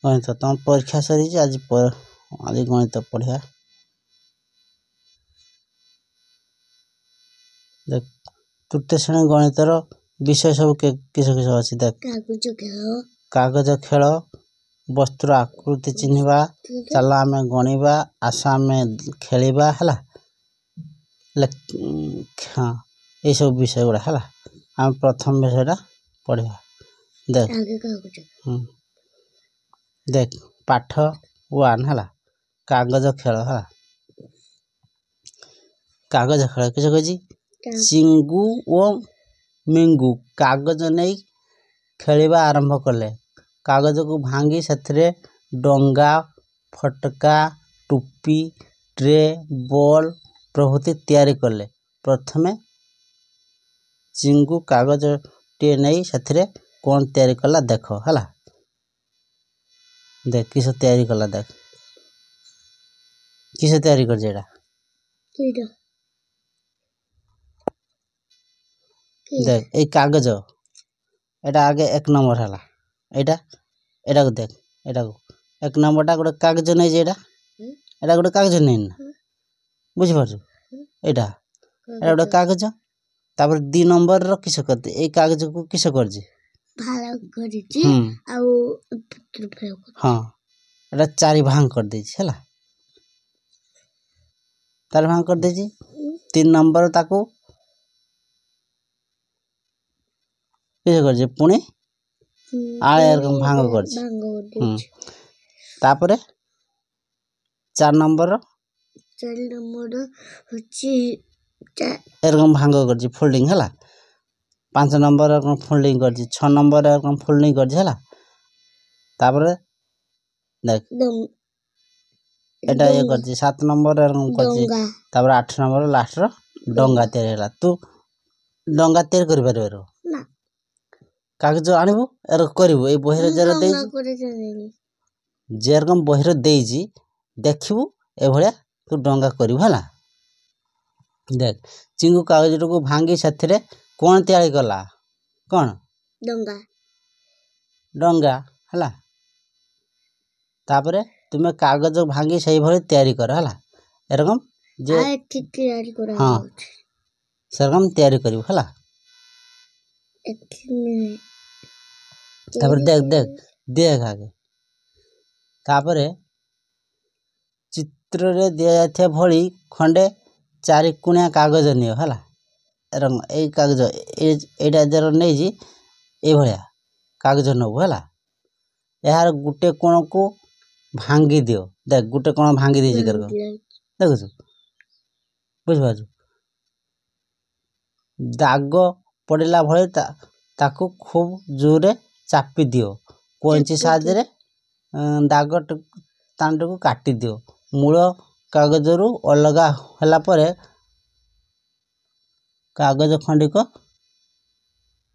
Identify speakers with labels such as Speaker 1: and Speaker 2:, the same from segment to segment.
Speaker 1: गणित तुम परीक्षा सरी आज आज गणित पढ़िया देख तृतीय श्रेणी गणितर विषय सब किस किस अच्छी देख कागज खेल वस्तुर आकृति चिन्हवा चल आम गणवा आस आम खेलवा है हाँ ये सब विषय गुड़ा है आम प्रथम विषयटा पढ़ा देख देख पाठ 1 है कागज खेल है कागज खेल किस कही चिंगू और मिंगू कागज नहीं खेलवा आरंभ कले कागज को भांगी से डंगा फटका टोपी ट्रे बॉल प्रभृति तैयारी कले प्रथमे चिंगू कागज टे नहीं से कौन तैयारी कला देख है देख किस तैयारी कला देख किस तैयारी कर जेड़ा देख ए कागज एटा आगे 1 नंबर है एटा एटा को देख एटा को 1 नंबरटा गोटे कागज नहीं जे एटा गोटे कागज नहीं ना बुझ पारछु एटा एटा गोटे कागज तापर 2 नंबर रो किस करते ए कागज को किस कर जी भाला कर जी हां एटा 4 भाग कर दे छी हला 4 भाग कर दे छी 3 नंबर ताको किस कर जी पुणी आले एरकम भांग कर जी तापरे 4 नंबर होची एरकम भांग कर जी फोल्डिंग हला 5 नंबर एरकम फोल्डिंग कर जी 6 नंबर एरकम फोल्डिंग कर जी हला तापरे देख एटा ये कर जी 7 नंबर एरकम कर जी तापरे 8 नंबर लास्ट रो डंगा तैयार हला तू डंगा तैयार कर परबे रो ना कागज आनिबो एर करिवो ए बहिर जरा दे जेरकम बहिर देजी देखिबू ए भलिया तू डंगा करिवो हला देख चिंगू कागज को भांगी सेथरे कोन तैयारी कला कोन डंगा डंगा हला तापरे तुमे कागज भांगी सही भली तैयारी कर हला एरकम जे ठीक तैयारी कर हां सरकम तैयारी करिवो हला तापर देख देख देख आगे तापर चित्र रे दिया जाथे भली खंडे 4 कुणिया कागज नियो हला रंग ए कागज एटा जर नै जी ए भलिया कागज नबो हला यार गुटे कोण को भांगी दियो देख गुटे कोण भांगी देजी कर देखछु बुझ बाजू दाग पड़िला भले ताको खूब जोरे चापी दियो कोंची सादरे दाग तांड को काटी दियो मूल कागज रु अलगा हला परे कागज खंडी को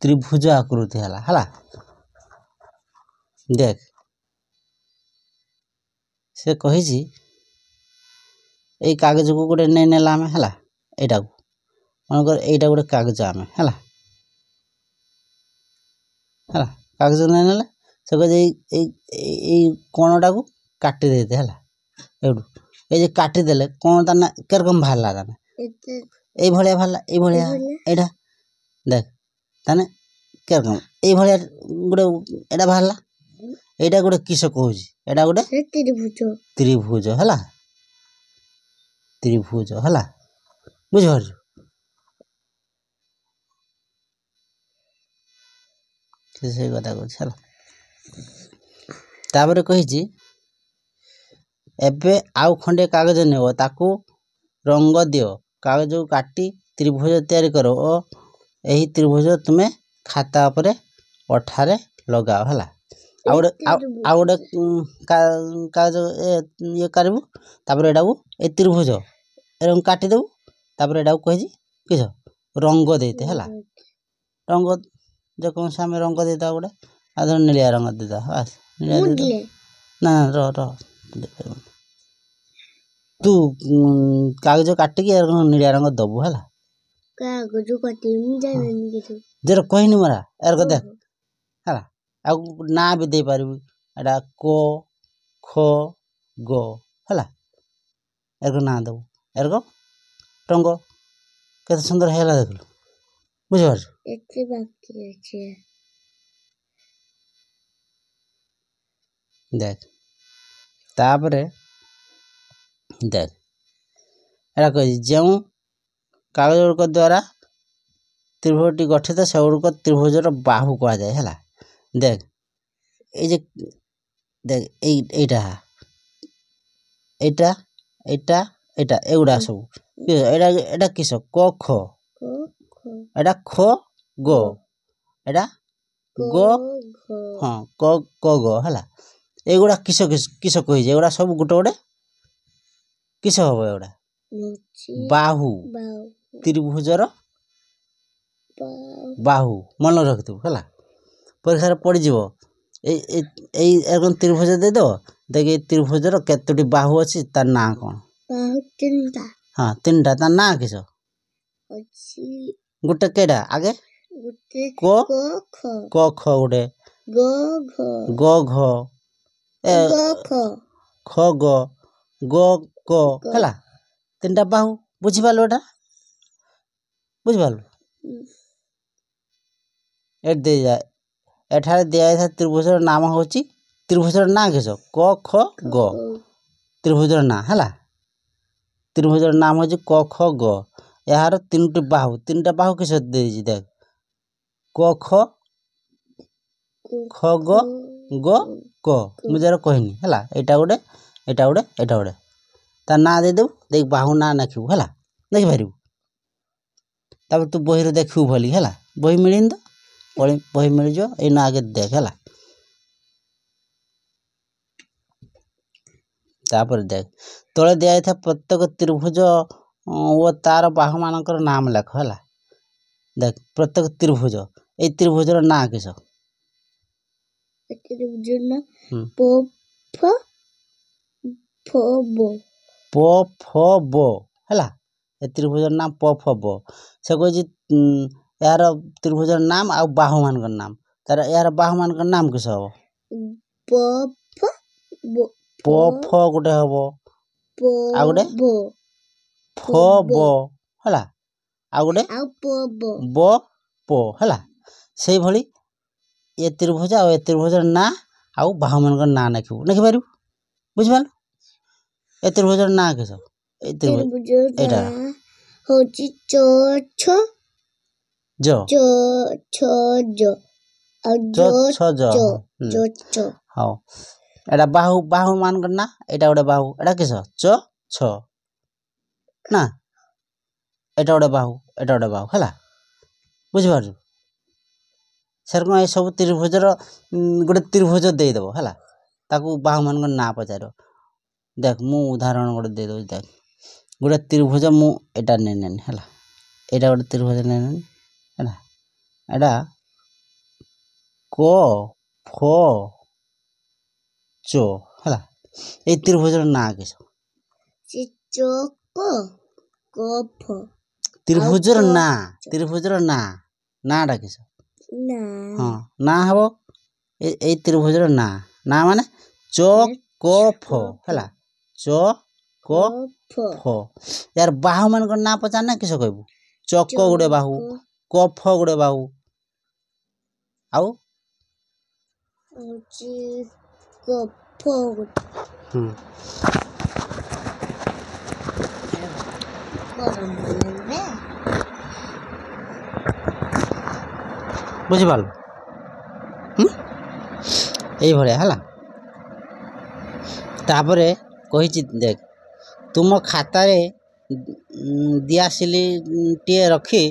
Speaker 1: त्रिभुज आकृति हला देख से कहि जी ए कागज को गोटे नै नेला में हला एटा को मनकर एटा गोटे कागज आमे हला हला कागज नै नेला से कह ए कोणटा को काटी देते हला एडू ए जे काटी देले कोण ता केरकम भाला ता ए भलिया भाला ए भलिया एटा देख ताने केरकम ए भलिया गोटे एटा भाला एटा गोटे किस कहूजी एटा गोटे त्रिभुज हला त्रिभुज हला बुझ हर से कथा कहू हला तापर कहि जी एबे आउ खंडे कागज नेबो ताकू रंग दियो कागज को काटी त्रिभुज तैयारी करो ओ एही त्रिभुज तुमे खाता उपरे अठारे लगाओ हला आउडे कागज ये करबू तापर एडा को ए त्रिभुज एरम काटी देबू तापर एडा को कहि जी किस रंग देते हला रंग जो कौन सा में रंग देता गोटे आधर नीलिया रंग देता बस ना रो तू कागज काट के नीलिया रंग दबू हला कागज काटी मु जाने जरा कहनी मरा यार को देख हला आ ना भी दे पारिबू एटा को ख ग है एरक ना देव एरक रंग केते सुंदर है देख बुझिपार देख तापरे देख एटा कह जो कागज गुड़िक द्वारा त्रिभुजटी गठित से गुड़िक त्रिभुजर बाहु कह जाए है देख ये देख एटा एटा एटा एटा एगुड़ा सब एटा एटा किस क ख एटा ख ग एटा ग हाँ क क ग है एगुड़ा किस किस किस कही एगुड़ा सब गोटे गोटे किस हम एगुड़ा बाहु त्रिभुजर बाहु मन रखिथु है परीक्षा पड़ीज त्रिभुज देद देख त्रिभुजर केतोटी बाहु अच्छी तार ना कौन हाँ तीन टा तार ना किस गोटे केटा आगे क ख गोटे ग घ ख ग ग क है तीन टा बाहु बुझिपाल एटा बुझिपाल एठारे दिया त्रिभुजर नाम हूँ त्रिभुजर ना किस क ख ग त्रिभुजर ना है त्रिभुजर नाम हूँ क ख ग यार तीन टा बाहु किस देख क ख ख ग क मुझे कहनी है एटा गोटे एटा गोटे एटा गोटे तार ना देदेव देख बाहु ना नाखू है देखिपार तब तू बही देखू भली है बही मिलनी तो बही मिल जाओ ये आगे देख है तापर देख तले दिया था प्रत्येक त्रिभुज वो तार बाहु मानकर नाम लेख है देख प्रत्येक त्रिभुज ये त्रिभुजर ना किस प फ ब है त्रिभुजर नाम प फ ब से कही यार त्रिभुजर नाम आ बाहु मान नाम तार यार बाहु मान नाम किस हम प फ गोटे हम आ गोटे फ ब है आ गोटे ब प है से भली ये त्रिभुज आ त्रिभुजर ना आउ बाहु मान ना लिखिपार बुझिपाल ए त्रिभुजर ना किस एटा
Speaker 2: होची चो छ
Speaker 1: जो
Speaker 2: चो छ जो
Speaker 1: जो छ जो हाँ एटा बाहु बाहु मान ना एटा गोटे बाहु एटा किस च छ ना एटा गोटे बाहु है बुझिपार सर कौन ये सब त्रिभुजर गोटे त्रिभुज देदेव है ताकू बाहु मान ना पचार देख मु उदाहरण गोटे देदेव देख गोटे त्रिभुज मु एटा नहीं है एटा गोटे त्रिभुज नहीं है एटा क फ चो है ये त्रिभुजर ना किस त्रिभुजर ना नाटा किस हाँ ना हम ये त्रिभुजर ना ना माने च क फ है च क फ यार बाहु मान ना पचार ना किस कहबू चक गोटे बाहु कफ गोटे बाहु आउ बुझिपाल यही भाया है तापरे कही देख तुम खातार दियासिली टे रखी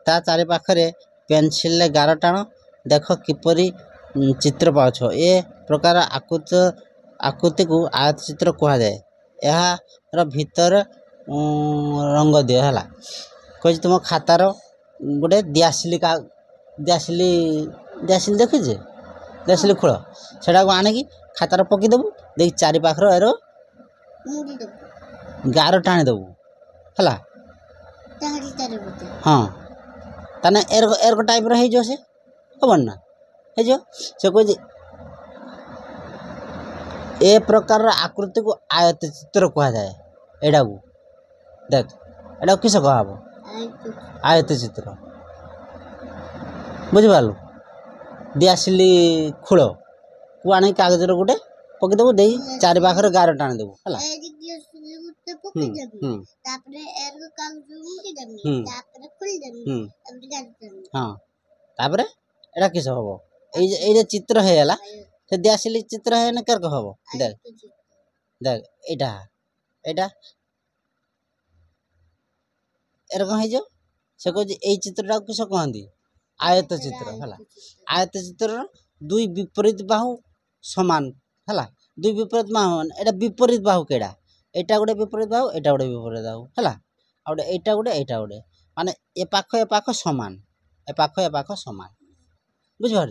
Speaker 1: ता चारि पाखरे पेनसिल गार टाण देख किपरि चित्र पाछ ए प्रकार आकृति को आयत चित्र कह जाए यार भीतर रंग दियो है कही तुम खातार गोटे दियासिली देखी दियासिली खोल सेटा को आनिकी खातार पकईदेबू देख चारि पाखर एरो गार टाणी देबू है हाँ ताने एरक टाइप रो से हबन ना से कह ए प्रकार आकृति को आयत चित्र कह जाए। एडा को देख एडा किस कहब आयत चित्र बुझिपारलु। दिआसिली खोल को आनी कागज गोटे पकईदेबू दे चारि पाखर गार टाणी देबू है हाँ तापर एटा किस हम ये चित्र है से दिआसिली चित्र है कर हम देख देख एटा एटा एरकम हो से कह चित्रटा किस कहती आयत चित्र है। आयत चित्र दुई विपरीत बाहु समान है दुई विपरीत बाहु एटा विपरीत बाहु केड़ा एटा गोटे विपरीत बाहु एटा गोटे विपरीत बाहु है आउटे एटा गोटे माने ए पाख समान ए पाख समान बुझिपार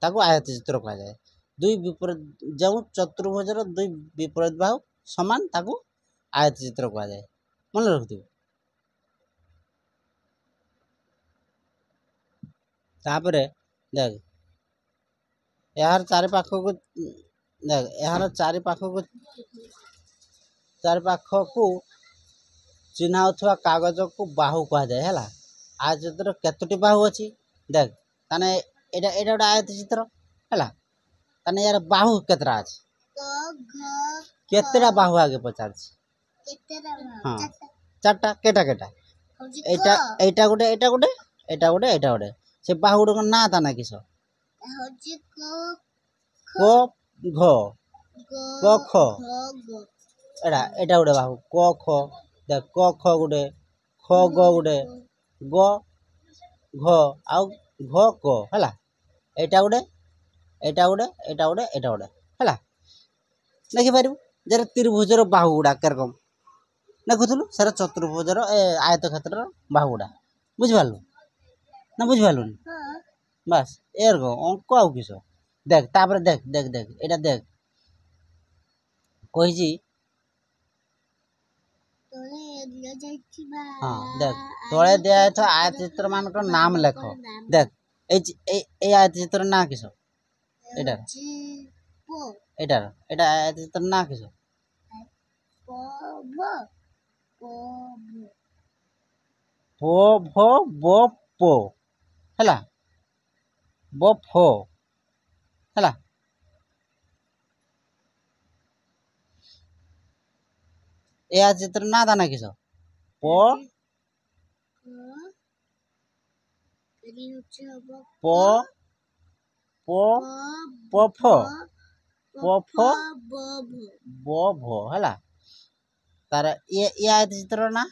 Speaker 1: ताको आयत चित्र कह जाए। दुई विपरीत जो चतुर्भुजर दुई विपरीत बाहु समान ताको आयत चित्र कह जाए मन रखिथि। तापर देख यार चारि पाख को देख यार चारि पाख को चिन्हा उठवा कागज को बाहु कह जाए है। आयत चित्र केतोटी बाहु अच्छी देख ताने एटा एटा गोटे आयत चित्र है ताने यार बाहु केतरा अच्छी केतेटा बाहु आगे पचार हाँ चारटा केटा केटा एटा एटा गोटे एटा गोटे एटा गोटे एटा गोटे से बाहु गुड़ ना था ना किस क घ क ख एटा एटा गोटे बाहु क ख देख क ख गोटे ख ग गोटे ग घ आउ घ क है एटा गोटे एटा गोटे एटा गोटे एटा गोटे है देखिपार जरा त्रिभुजर बाहु गुड़ा केरकम देखुलु सर चतुर्भुजर आयत क्षेत्र बाहु गुड़ा बुझिपारू ना बुझिपारू बस एर अंक आउ किस देख तापर देख देख देख एटा देख कही हाँ देख तले दिया आयत चित्र मान नाम लेख देख ए आयत चित्र ना किस एटार एटार एटा आयत चित्र ना किस प भ ब प है ब फ है ए आयत चित्र ना दाना किस प प प प फ प फ ब भ है तार ये आयत चित्र ना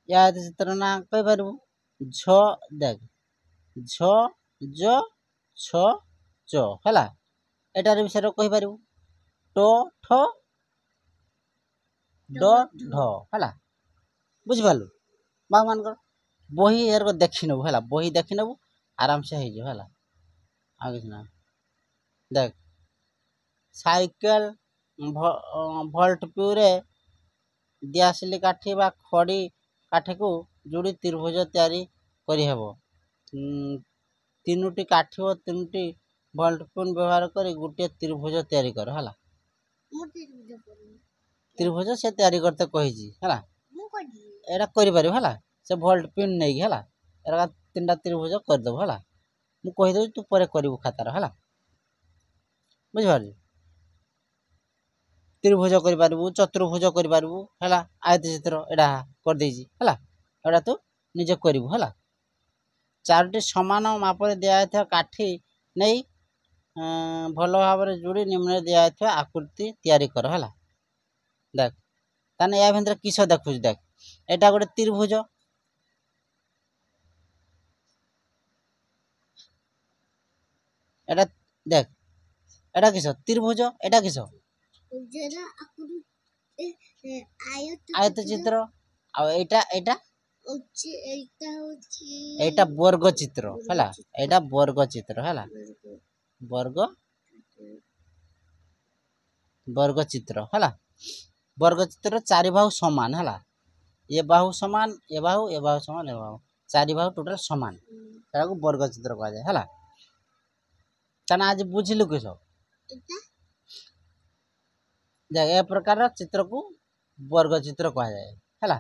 Speaker 1: ये आयत चित्र ना कही पार झ देख झ ज छ च है एटार विषय कही पार ट ठ ड ढ है बुझिपारू बाबू मान बही यार देखी नबू है बही देखी नबू आराम से हो है आ किसी ना देख साइकेल भल्ट प्यूरे दिआसिली काठी बा खड़ी काठी को जोड़ी त्रिभुज तैयारी करी हेबो। तीनोटी काठी और तीनोटी भल्ट प्यून व्यवहार कर गोटे त्रिभुज तैयारी कर है त्रिभुज से तैयारी करते कही है एटा करें है से भल्ट पिन नहीं है एरा तीन त्रिभुज करदेव है मुझे कहीदेवी तू पर करू खातार है बुझिपार त्रिभुज करू चतुर्भुज करू है आयत चित्र एटा करदे है एटा तू निजे करू है चारोटी समान मापर दिया काठी नहीं भल भाव जोड़ी निम्न दिया आकृति तैयारी कर है देख ताने या भितर किस देखु देख एटा गोटे त्रिभुज एटा देख एटा किस त्रिभुज एटा किस आयत चित्र आटा एटा एटा वर्ग चित्र है एटा वर्ग चित्र है वर्ग वर्ग चित्र है वर्ग चित्र चारि भाग समान है ये बाहु समान ये बाहु समान ए बाहु चारि बाहु टोटल समान एटाको वर्ग चित्र कहा जाए हला ताना आज बुझिलु किस देख ए प्रकार चित्र को वर्ग चित्र कहा जाए हला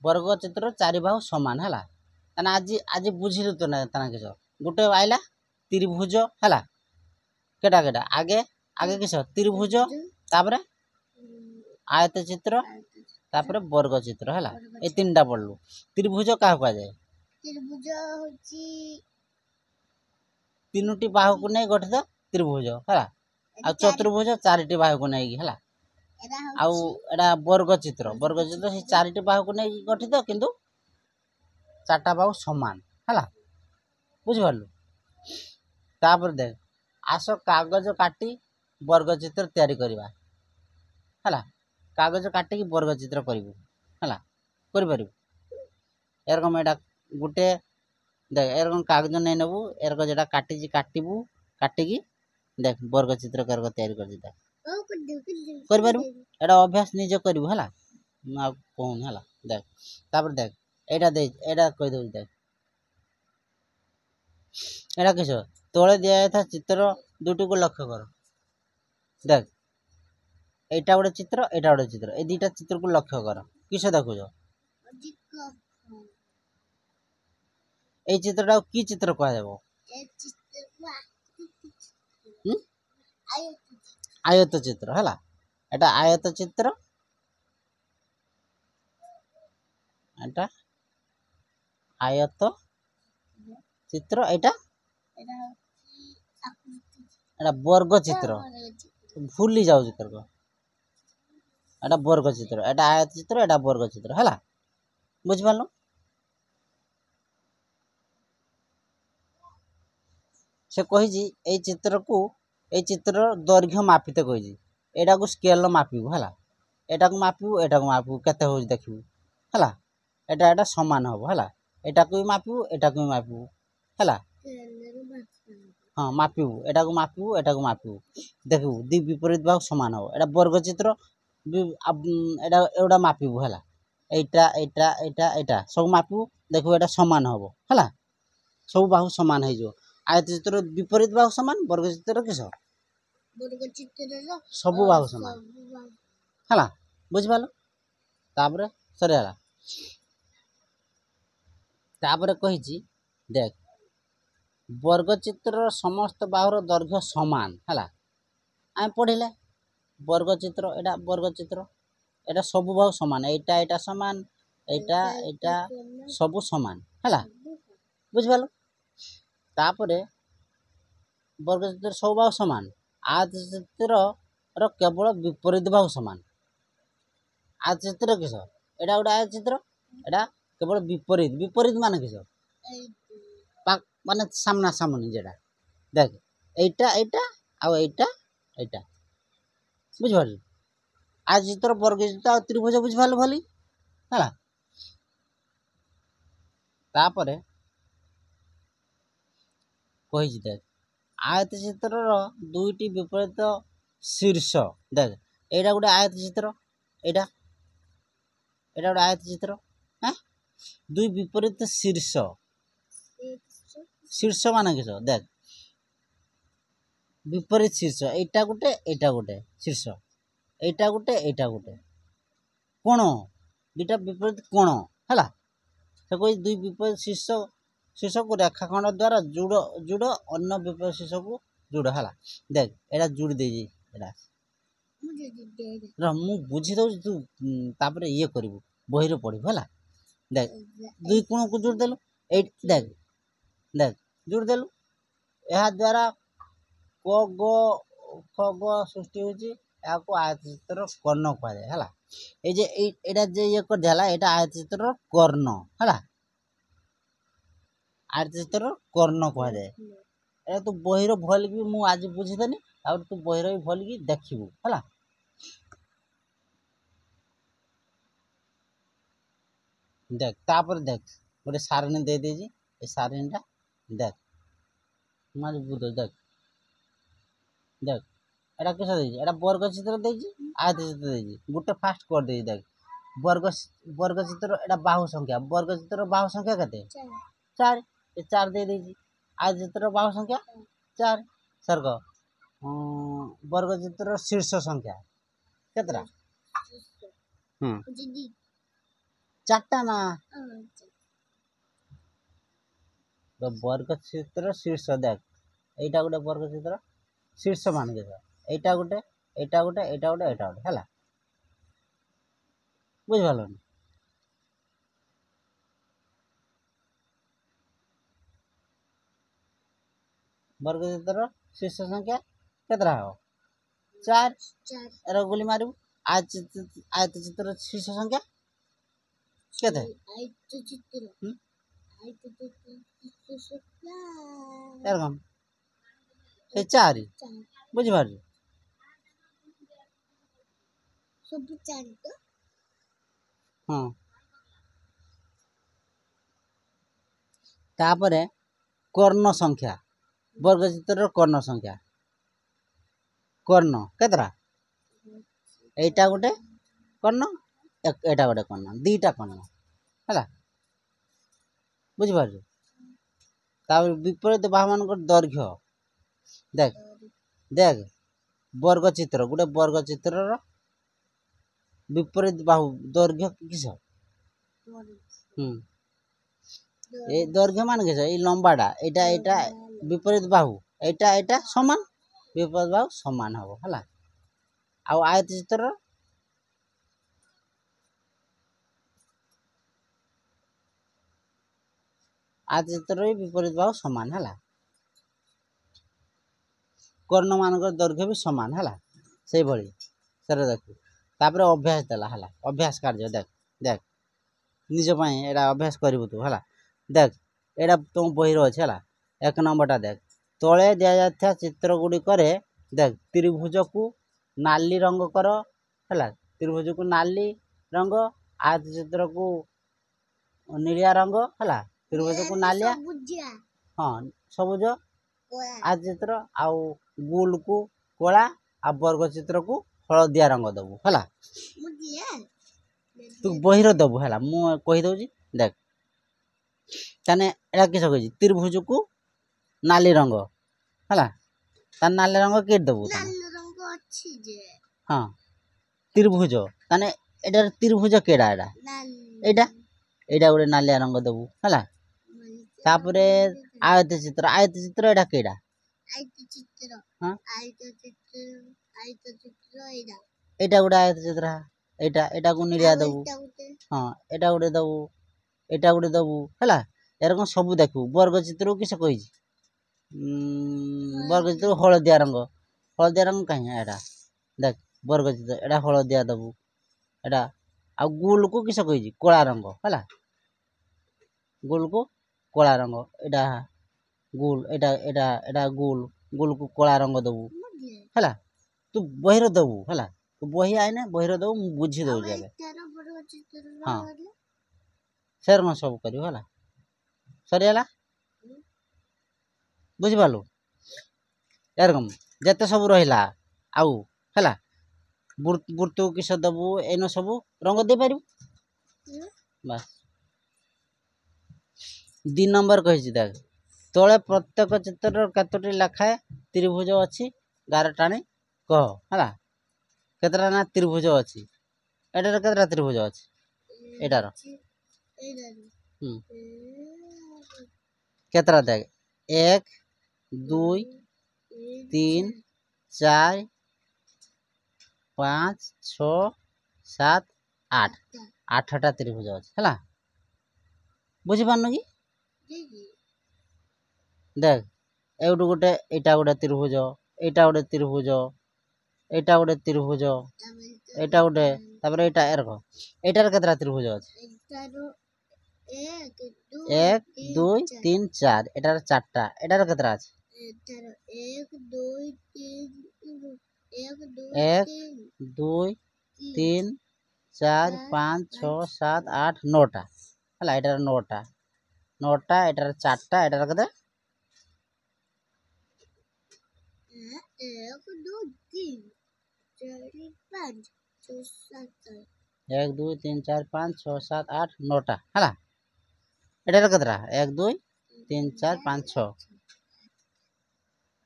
Speaker 1: वर्ग चित्र चारि बाहु समान हला ताना आज बुझिलु तो ना ताना किस गुटे आइला त्रिभुज हला केटा केटा आगे आगे किस त्रिभुज तापरे आयत चित्र तापरे वर्ग चित्र हला ए तीनटा पढ़लु त्रिभुज का कहा जाए
Speaker 2: त्रिभुज होची
Speaker 1: तीनोटी बाहु को नहीं गठित त्रिभुज हला आ चतुर्भुज चारिटी बाहु को नहीं हला
Speaker 2: एरा
Speaker 1: आउ एटा वर्ग चित्र से चारिटी बाहु को नहीं गठित किंतु चारटा बाहु समान हला बुझ पारलु तापर देख आस कागज काटी वर्ग चित्र तैयारी करबा हला कागज काटी की वर्ग चित्र करिवु हला करि परिबु एरकम एटा गुटे देख एरकम कागज नहीं नबु एरक जेटा काटी जी काटिबु काटी की देख वर्ग चित्र करक तैयारी कर दिता कर परिबु एटा अभ्यास निजे करिवु हला ना कोन हला देख तापर देख एटा दे एटा कहि दउ देख एटा किस तोले दिया था चित्र दुटी को लक्ष्य कर देख एटा गोटे चित्र ए दुटा चित्र को लक्ष्य कर किस देखुछ ए चित्रटा की चित्र कहा जाबो आयत चित्र हला एटा आयत चित्र एटा आयत चित्र एटा एटा वर्ग चित्र भूली जाऊ चित्र को एटा वर्ग चित्र एटा आयत चित्र एटा वर्ग चित्र हला बुझ पालो से कहि ए चित्र को ए चित्र दैर्घ्य मापित कहि एटा को स्केल मापिबु हला एटा को मापिबु केते हो देखिबु हला एटा एटा समान हो हला एटा को मापिबु हला हाँ मापिबु एटा को मापिबु देखिबु दि विपरीत भाग समान हो एटा वर्ग चित्र एटा एटा मापिबु हला एटा सब मापिबु देखिबु एटा समान हो हला सब बाहु समान है जो आयत चित्र विपरीत बाहु समान वर्ग चित्र किस सब बाहु समान हला बुझ पालो तापर सरे हला तापर कहि देख वर्ग चित्र समस्त बाहुर दैर्घ्य समान हला आम पढ़िले वर्ग चित्र एटा सब बाहु समान एटा समान एटा सब समान हला बुझ पालो तापर वर्ग चित्र सब बाहु समान आयत चित्र रो केवल विपरीत बाहु समान आयत चित्र किस एटा गोटे आयत चित्र एटा केवल विपरीत माने किस माने सामना सामनी जेटा देख एटा आ एटा बुझ पारलु आयत चित्र वर्ग चित्र आ त्रिभुज बुझ पारलु भली हला तापर कहि देख आयत चित्र रो दुईटी विपरीत शीर्ष देख एटा गोटे आयत चित्र एटा गोटे आयत चित्र हैं दुई विपरीत शीर्ष माने किस देख विपरीत शीर्ष एटा गोटे शीर्ष एटा गोटे कोण दुटा विपरीत कोण हला से कोई दुई विपरीत शीर्ष को रेखाखंड द्वारा जुड़ अन्य विपरीत शीर्ष को जुड़ हला देख एटा जुड़ दे एटा मु बुझी दउ तू तापर ये करिवु बहिर पढ़िबु हला देख दुई कोण को जुड़ देलु ए देख जुड़ देलु एहा द्वारा क ग ख ग सृष्टि होची याको आयत चित्र कर्ण कहा जाए हला ए जे एटा जे ये कर देला एटा आयत चित्र कर्ण हला आयत चित्र कर्ण कहा जाए ए तू बहिर भल की मु आज बुझी देनी और तू बहिर भी भल की देखिबु हला देख तापर देख गोटे सारणी दे देजी ए सारणीटा देख माज बुझ देख एटा किस देजी एटा वर्ग चित्र देजी आयत चित्र देजी गोटे फास्ट कर देजी देख ବର୍ଗ ବର୍ଗଚିତ୍ର ଏଇଟା ବାହୁ ସଂଖ୍ୟା ବର୍ଗଚିତ୍ର ବାହୁ ସଂଖ୍ୟା କେତେ 4 ଏ 4 ଦେଇ ଦେଇଛି ଆୟତଚିତ୍ର ବାହୁ ସଂଖ୍ୟା 4 ସର୍ଗ ବର୍ଗଚିତ୍ର ଶୀର୍ଷ ସଂଖ୍ୟା କେତେଟା ଚାରିଟା ନା ବର୍ଗଚିତ୍ର ଶୀର୍ଷ ଦେଖ এইটা ଗୋଟେ ବର୍ଗଚିତ୍ର ଶୀର୍ଷ ମାନ କେତେ এইটা ଗୋଟେ এইটা ଗୋଟେ এইଟା ଗୋଟେ এইଟା ଗୋଟେ ହେଲା ବୁଝିପାରିଲନି ବର୍ଗଚିତ୍ର ଶୀର୍ଷ ସଂଖ୍ୟା କେତେଟା ହବ 4 ଏର ଗୁଲି ମାରିବୁ ଆୟତଚିତ୍ର ଶୀର୍ଷ ସଂଖ୍ୟା କେତେ এরকম সেই 4 বুঝিপারছো ହଁ ତାପରେ କର୍ଣ୍ଣ ସଂଖ୍ୟା ବର୍ଗଚିତ୍ରର କର୍ଣ୍ଣ ସଂଖ୍ୟା କର୍ଣ୍ଣ କେତେଟା এইটা ଗୋଟେ କର୍ଣ୍ଣ ଏଇଟା ଗୋଟେ କର୍ଣ୍ଣ ଦିଟା କର୍ଣ୍ଣ ହେଲା ବୁଝିପାରୁଛୁ ତାପରେ ବିପରୀତ ବାହୁମାନଙ୍କର ଦୈର୍ଘ୍ୟ ଦେଖ ଦେଖ ବର୍ଗଚିତ୍ର ଗୋଟେ ବର୍ଗଚିତ୍ରର ବିପରୀତ ବାହୁ ଦୈର୍ଘ୍ୟ କିସ এই দৈর্ঘ্য মানে কিস এই লম্বাটা এটা এটা বিপরীত বাহু এটা এটা সমান বিপরীত বাহু সমান হব ହେଲା ଆଉ ଆୟତଚିତ୍ର ଆୟତଚିତ୍ରର ବିପରୀତ ବାହୁ ସମାନ ହେଲା କର୍ଣ୍ଣ ମାନଙ୍କର ଦୈର୍ଘ୍ୟ ବି ସମାନ ହେଲା ସେଇଭଳି ସେଟା ଦେଖୁ ତାପରେ ଅଭ୍ୟାସ ଦେଲା ହେଲା ଅଭ୍ୟାସ କାର୍ଯ୍ୟ ଦେଖ ଦେଖ ନିଜ ପାଇଁ ଏଇଟା ଅଭ୍ୟାସ କରିବୁ ତୁ ହେଲା देख एटा तुम बही अच्छे है एक नंबरटा देख तले दि जाता चित्र गुड़िक देख त्रिभुज को नाली रंग कर है त्रिभुज को नाली रंग आयत चित्र को नीलिया रंग है त्रिभुज को नालिया हाँ सबुज आयत चित्र आउ गोल को कला आ वर्ग चित्र को हलदिया रंग दबू है तू बही दबू है मुझे कहीदे देख ताने एटा किस कही त्रिभुज को नाली रंग है नाली रंग के देबू हाँ त्रिभुज ताने एटा त्रिभुज केड़ा एटा एटा एटा गोटे नालिया रंग देबू है तापरे आयत चित्र एटा केड़ा हाँ एटा गोटे आयत चित्र एटा एटा को नीलिया देबू हाँ एटा गोटे देबू एटा गोटे देबू है एरकम सब देखू वर्गचित्र किस कही वर्गचित्र हलदिया रंग कहीं एटा देख वर्गचित्र एटा हलदिया देबू एटा आ गोल को किस कही कला रंग है गोल को कला रंग एटा गोल एटा एटा एटा गोल गोल को कला रंग देबू है तू बहिर देबू है तू बही आईने बहिर देबू बुझी दऊ हाँ सेरकम सब कर सरीगला बुझिपारू एरकम जिते सब रहा आउ है बुर्तु किस देबू एन सब रंग दे पारू बस 2 नंबर कही देख तले प्रत्येक चित्र कतोटी लेखाए त्रिभुज अच्छी 11 टाणी कह है केतटा ना त्रिभुज अच्छी एटार केतटा त्रिभुज अच्छी एटार केतटा देख 1 2 3 4 5 6 7 8 8टा त्रिभुज अच्छी है बुझीपार कि देख एवटू गोटे एटा गोटे त्रिभुज एटा गोटे त्रिभुज एटा गोटे त्रिभुज एटा गोटे तापर एटा एरक एटार केतटा त्रिभुज अच्छी 1 2 3 4 एटार 4टा एटार केतटा अच्छी 1 2 3 4 5 6 7 8 9टा है एटार 9टा एटार 4टा एटार केते
Speaker 2: 1 2 3 4 5 6 7
Speaker 1: 1 2 3 4 5 6 7 8 9टा है एटार कतटा 1 2 3 4 5 6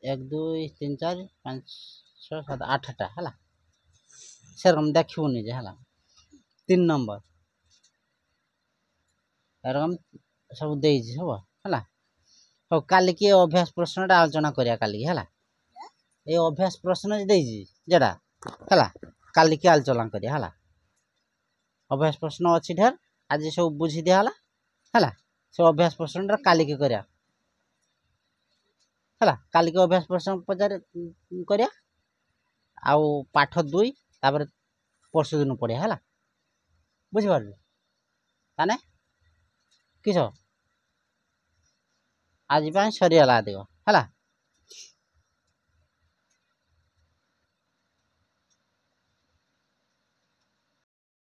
Speaker 1: 1 2 3 4 5 6 7 8टा है সেরকম দেখুনি যে হ্যাঁ 3 নম্বর এরকম ସବୁ ଦେଇଛି ହବ ହେଲା ହଉ କାଲିକି ଏ ଅଭ୍ୟାସ ପ୍ରଶ୍ନଟା ଆଲୋଚନା କରିବା କାଲିକି ହେଲା ଏ ଅଭ୍ୟାସ ପ୍ରଶ୍ନ ଦେଇଛି ଯେଟା ହେଲା କାଲିକି ଆଲୋଚନା କରିବା ହେଲା ଅଭ୍ୟାସ ପ୍ରଶ୍ନ ଅଛି ଢେର ଆଜି ସବୁ ବୁଝି ଦିଆ ହେଲା ସେ ଅଭ୍ୟାସ ପ୍ରଶ୍ନଟା କାଲିକି କରିବା ହେଲା କାଲିକି ଅଭ୍ୟାସ ପ୍ରଶ୍ନ ପଚାରେ କରିବା ଆଉ ପାଠ 2 ତାପରେ ପରଶୁ ଦିନ ପଢିବା ହେଲା ବୁଝିପାରିଲୁ ତାନେ କିସ ଆଜି ପାଇଁ ସରିଗଲା ଅଧିକ ହେଲା